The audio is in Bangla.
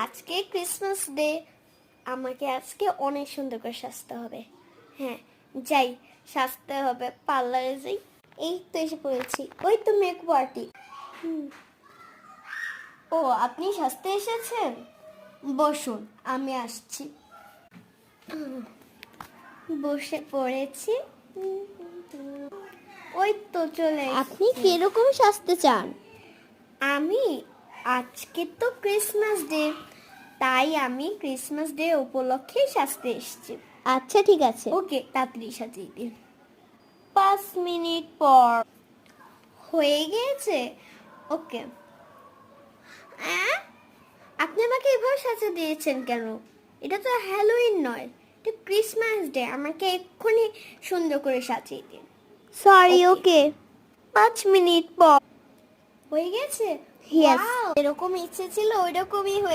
আজকে ক্রিসমাস ডে, আমাকে আজকে অনেক সুন্দর করে সাজতে হবে। হ্যাঁ, যাই, সাজতে হবে, পার্লারে যাই। এই তো এসে পড়েছি। ওই তো মেকআপ আর্টি। ও, আপনি সাজতে এসেছেন? বসুন, আমি আসছি। বসে পড়েছি। ওই তো চলে আপনি এসেছি। কিরকম সাজতে চান? আমি আজকে তো ক্রিসমাস ডে, তাই আমি ক্রিসমাস ডে উপলক্ষে সাজতে এসেছি। আচ্ছা ঠিক আছে। ওকে, তাড়াতাড়ি সাজিয়ে দিন। 5 মিনিট পর। হয়ে গিয়েছে? ওকে। আপনি আমাকে এভাবে সাজিয়ে দিয়েছেন কেন? এটা তো হ্যালোইন নয়, এটা ক্রিসমাস ডে। আমাকে এক্ষুনি সুন্দর করে সাজিয়ে দিন। Sorry, Okay. ওকে। 5 মিনিট পর। হয়ে গেছে? Yes. Wow, এরকম ইচ্ছে ছিল ওইরকমই হয়ে